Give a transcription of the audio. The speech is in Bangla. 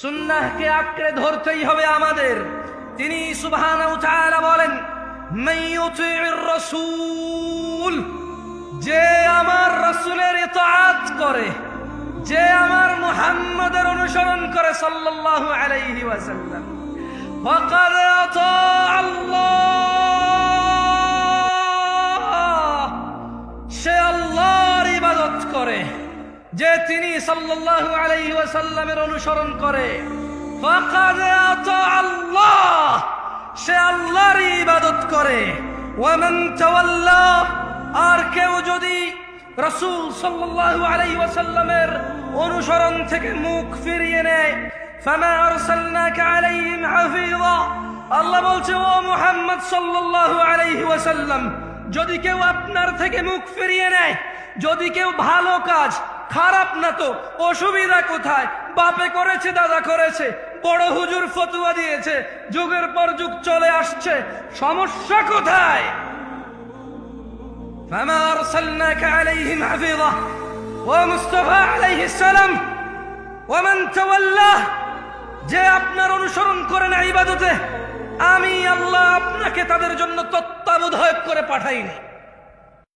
সুন্নাহকে আঁকড়ে ধরতেই হবে আমাদের। তিনি সুবহানাহু ওয়া তাআলা বলেন, মান ইউতি'র রাসূল, যে আমার রাসূলের ইতাআত করে, যে আমার মুহাম্মদের অনুসরণ করে সাল্লাল্লাহু আলাইহি ওয়াসাল্লাম, ফাকাদ আতা আল্লাহ, সে আল্লাহর ইবাদত করে। যে তিনি সাল্লাল্লাহু আলাইহি ওয়াসাল্লামের অনুসরণ করে, ফাকাদ আতা আল্লাহ, সে আল্লাহর ইবাদত করে। ওয়া মান তাওয়াল্লা, আর কেউ যদি রাসূল সাল্লাল্লাহু আলাইহি ওয়াসাল্লামের অনুসরণ থেকে মুখ ফিরিয়ে নেয়, ফামা আরসালনাকা আলাইহিম হাফিযা, আল্লাহ বলছে ও মুহাম্মদ সাল্লাল্লাহু আলাইহি ওয়াসাল্লাম, যদি কেউ আপনার থেকে মুখ ফিরিয়ে নেয়, যদি কেউ ভালো কাজ, খারাপ না তো অসুবিধা কোথায়? বাপে করেছে, দাদা করেছে, বড় হুজুর ফতোয়া দিয়েছে, যুগের পর যুগ চলে আসছে, সমস্যা কোথায়? ফামা আরসালনাকা আলাইহিম হাফিযা ওয়া মুস্তাফা আলাইহিস সালাম ওয়া মান তাওয়াল্লা, যে আপনার অনুসরণ করে না ইবাদতে, আমি আল্লাহ আপনাকে তাদের জন্য তত্ত্বাবধায়ক করে পাঠাইনি।